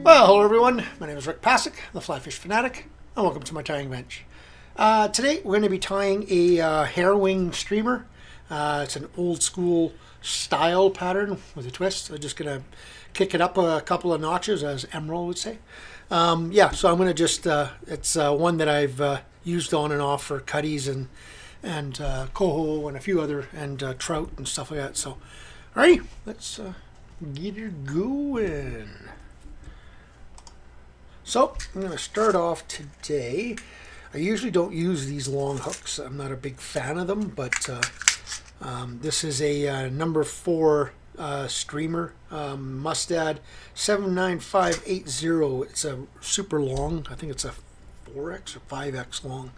Well, hello everyone. My name is Rick Passek, the FlyFish Fanatic, and welcome to my tying bench. Today we're going to be tying a Hairwing streamer. It's an old school style pattern with a twist. I'm just going to kick it up a couple of notches, as Emerald would say. So I'm going to just, it's one that I've used on and off for cutties and coho and a few other, and trout and stuff like that. So, alright, let's get it going. So I'm going to start off today. I usually don't use these long hooks. I'm not a big fan of them, but this is a number 4 streamer, Mustad 79580. It's a super long. I think it's a 4x or 5x long.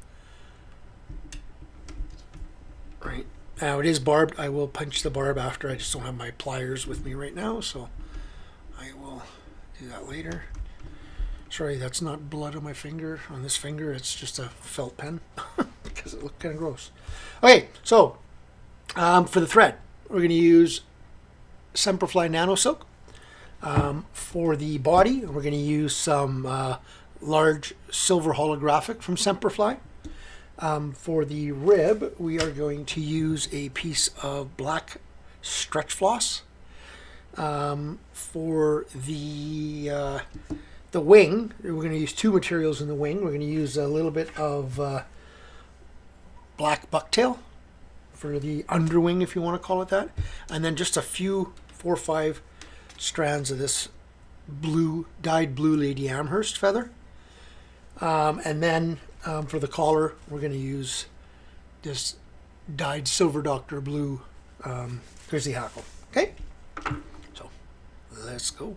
Right. Now it is barbed. I will punch the barb after. I just don't have my pliers with me right now, so I will do that later. Sorry, that's not blood on my finger, on this finger. It's just a felt pen because it looked kind of gross. Okay, so for the thread, we're going to use Semperfli nanosilk. For the body, we're going to use some large silver holographic from Semperfli. For the rib, we are going to use a piece of black stretch floss. For the wing, we're going to use 2 materials in the wing. We're going to use a little bit of black BuckTail for the underwing, if you want to call it that. And then just a few, 4 or 5 strands of this blue, dyed blue Lady Amhurst feather. And then for the collar, we're going to use this dyed silver Dr. Blue Grizzly Hackle. Okay? So, let's go.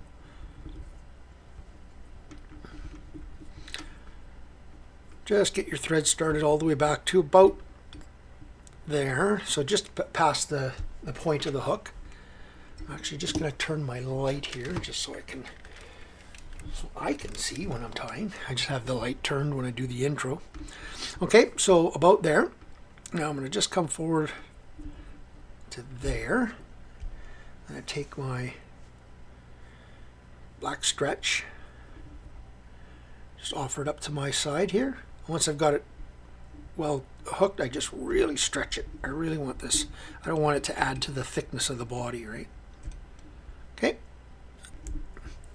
Just get your thread started all the way back to about there. So just past the point of the hook. I'm actually just going to turn my light here just so I can see when I'm tying. I just have the light turned when I do the intro. Okay, so about there. Now I'm going to just come forward to there. And I take my black stretch. Just offer it up to my side here. Once I've got it well hooked, I just really stretch it. I really want this. I don't want it to add to the thickness of the body, right? Okay.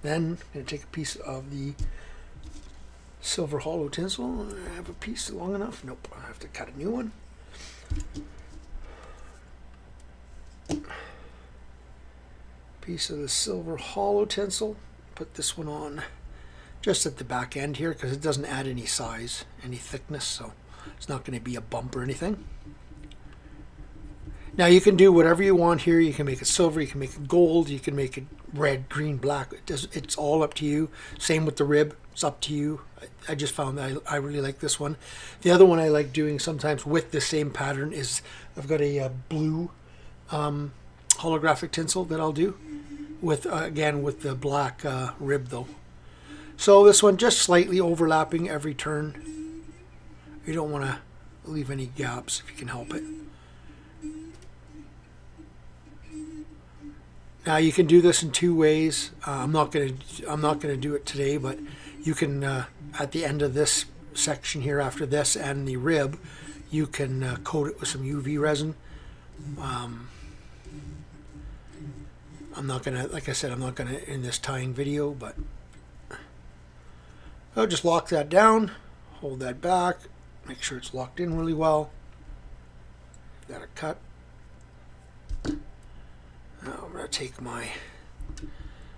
Then I'm going to take a piece of the silver hollow tinsel. I have a piece long enough. Nope, I have to cut a new one. Piece of the silver hollow tinsel. Put this one on just at the back end here because it doesn't add any size, any thickness, so it's not going to be a bump or anything. Now you can do whatever you want here. You can make it silver, you can make it gold, you can make it red, green, black. It's all up to you. Same with the rib, it's up to you. I just found that I really like this one. The other one I like doing sometimes with the same pattern is I've got a blue holographic tinsel that I'll do with again with the black rib though. So this one just slightly overlapping every turn. You don't want to leave any gaps if you can help it. Now you can do this in 2 ways. I'm not gonna do it today, but you can at the end of this section here, after this and the rib, you can coat it with some UV resin. I'm not gonna, like I said, I'm not gonna in this tying video, but I'll just lock that down, hold that back, make sure it's locked in really well. Give that a cut. Now I'm going to take my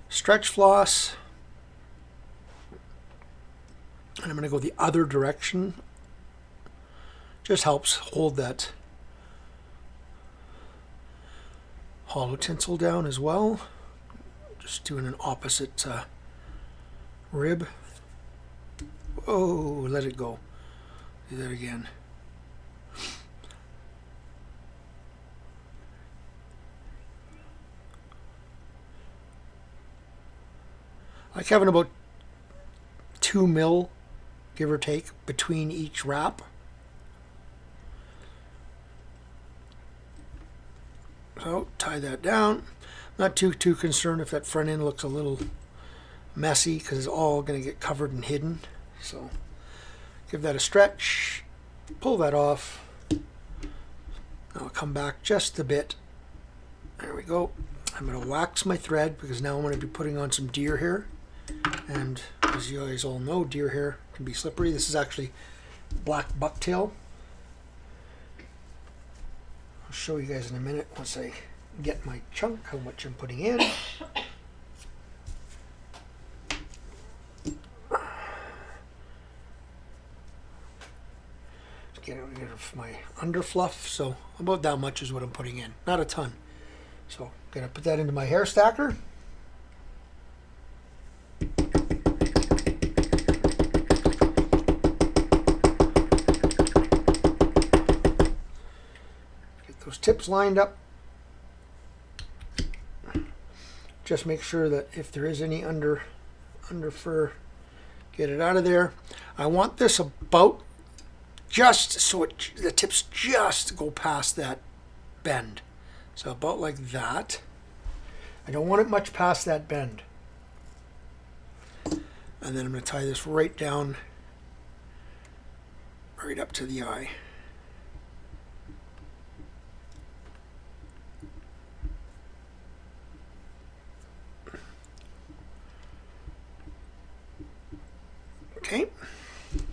stretch floss and I'm going to go the other direction. Just helps hold that hollow tinsel down as well. Just doing an opposite rib. Oh, let it go. Do that again. I like having about 2 mil, give or take, between each wrap. So tie that down. Not too concerned if that front end looks a little messy because it's all going to get covered and hidden. So give that a stretch, pull that off. I'll come back just a bit. There we go. I'm going to wax my thread because now I'm going to be putting on some deer hair. And as you guys all know, deer hair can be slippery. This is actually black bucktail. I'll show you guys in a minute once I get my chunk how much I'm putting in. Get rid of my underfluff, so about that much is what I'm putting in, not a ton. So I'm gonna put that into my hair stacker. Get those tips lined up. Just make sure that if there is any under fur, get it out of there. I want this about just so the tips just go past that bend. So about like that. I don't want it much past that bend. And then I'm going to tie this right down, right up to the eye. Okay,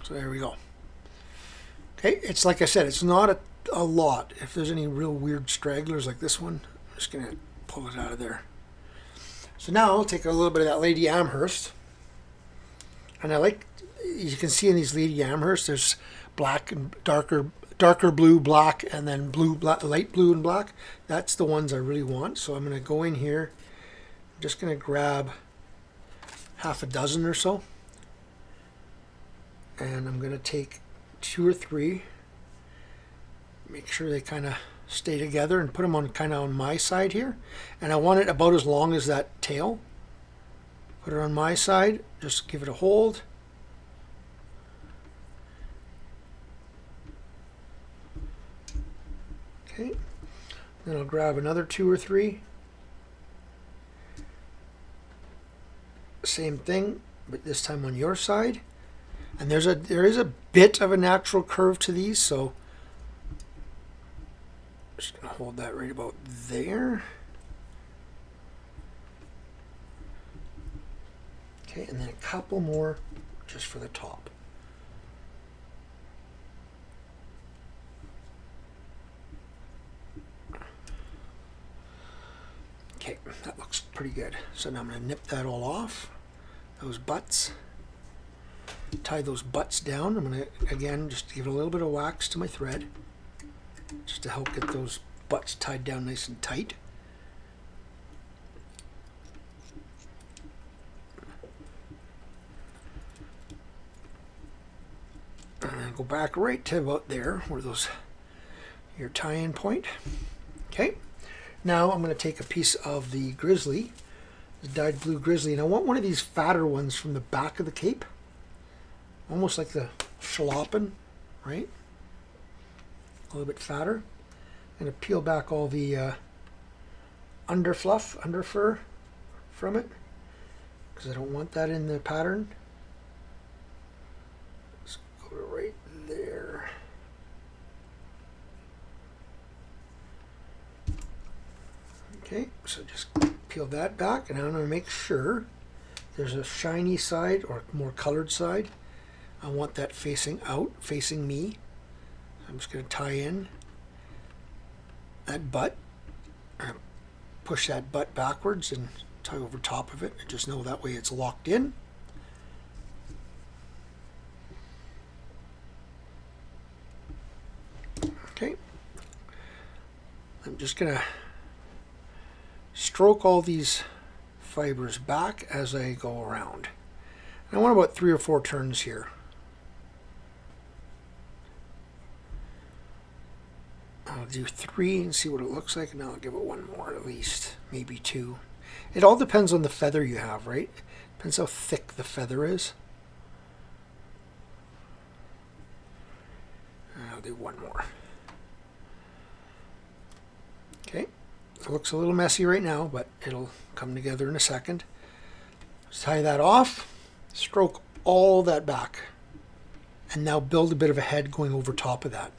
so there we go. Okay, it's like I said, it's not a lot. If there's any real weird stragglers like this one, I'm just going to pull it out of there. So now I'll take a little bit of that Lady Amhurst. And I like, you can see in these Lady Amhurst, there's black and darker blue, black, and then blue, black, light blue and black. That's the ones I really want. So I'm going to go in here. I'm just going to grab half a dozen or so. And I'm going to take 2 or 3, make sure they kind of stay together and put them on kind of on my side here. And I want it about as long as that tail. Put it on my side, just give it a hold. Okay, then I'll grab another 2 or 3. Same thing, but this time on your side. And there is a bit of a natural curve to these, so I'm just going to hold that right about there. Okay, and then a couple more just for the top. Okay, that looks pretty good. So now I'm going to nip that all off, those butts. Tie those butts down. I'm going to, again, just give it a little bit of wax to my thread just to help get those butts tied down nice and tight. And then go back right to about there where those, your tie-in point. Okay, now I'm going to take a piece of the Grizzly, the dyed blue Grizzly, and I want one of these fatter ones from the back of the cape. Almost like the schloppen, right? A little bit fatter. I'm going to peel back all the under fur from it because I don't want that in the pattern. Let's go to right there. Okay, so just peel that back, and I'm going to make sure there's a shiny side or more colored side. I want that facing out, facing me. I'm just going to tie in that butt. Push that butt backwards and tie over top of it. And just know that way it's locked in. Okay. I'm just going to stroke all these fibers back as I go around. And I want about 3 or 4 turns here. I'll do 3 and see what it looks like, and I'll give it 1 more at least, maybe 2. It all depends on the feather you have, right? Depends how thick the feather is. And I'll do 1 more. Okay, it looks a little messy right now, but it'll come together in a second. tie that off, stroke all that back, and now build a bit of a head going over top of that.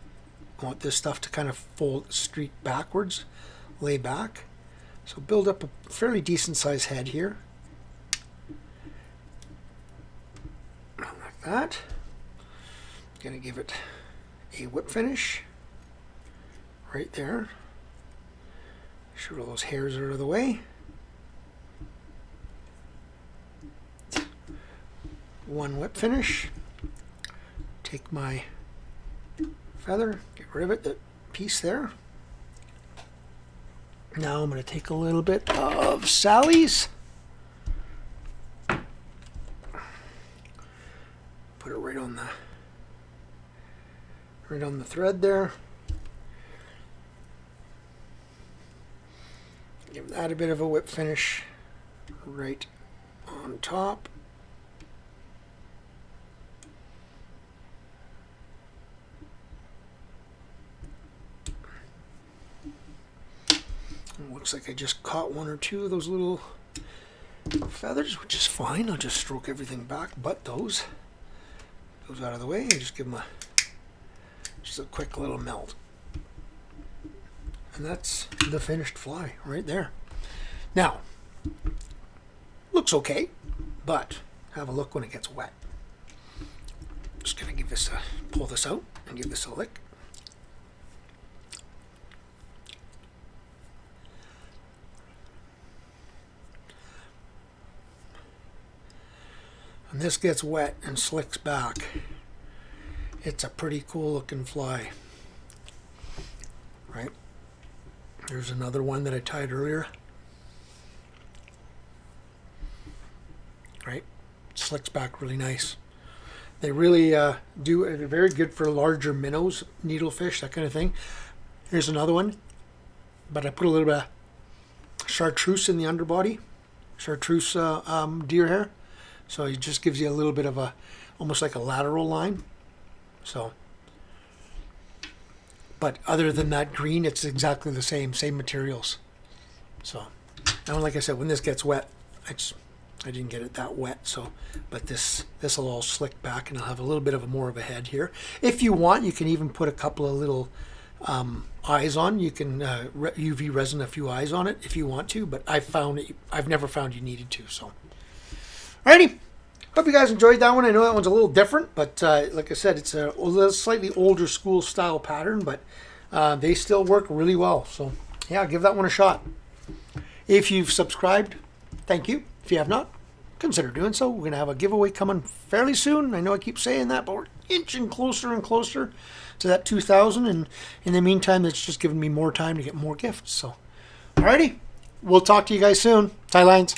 I want this stuff to kind of fold, streak backwards, lay back. So build up a fairly decent sized head here. Like that. Gonna give it a whip finish right there. Shoot all those hairs out of the way. One whip finish. Take my feather, get rid of it, the piece there. Now I'm going to take a little bit of Sally's. Put it right on the thread there. Give that a bit of a whip finish right on top. Looks like I just caught one or two of those little feathers, which is fine. I'll just stroke everything back but those out of the way and just give them just a quick little melt. And that's the finished fly right there. Now, looks okay, but have a look when it gets wet. Just gonna give this pull this out and give this a lick. And this gets wet and slicks back. It's a pretty cool looking fly, right? There's another one that I tied earlier, right? Slicks back really nice. They really do. They're very good for larger minnows, needlefish, that kind of thing. Here's another one, but I put a little bit of chartreuse in the underbody, chartreuse deer hair. So it just gives you a little bit of a, almost like a lateral line. So, but other than that green, it's exactly the same materials. So, and like I said, when this gets wet, I didn't get it that wet. So, but this will all slick back, and I'll have a little bit of more of a head here. If you want, you can even put a couple of little eyes on. You can UV resin a few eyes on it if you want to. But I've never found you needed to. So. Alrighty, hope you guys enjoyed that one. I know that one's a little different, but like I said, it's a little slightly older school style pattern, but they still work really well. So yeah, give that one a shot. If you've subscribed, thank you. If you have not, consider doing so. We're going to have a giveaway coming fairly soon. I know I keep saying that, but we're inching closer and closer to that 2,000. And in the meantime, it's just giving me more time to get more gifts. So alrighty, we'll talk to you guys soon. Tie lines.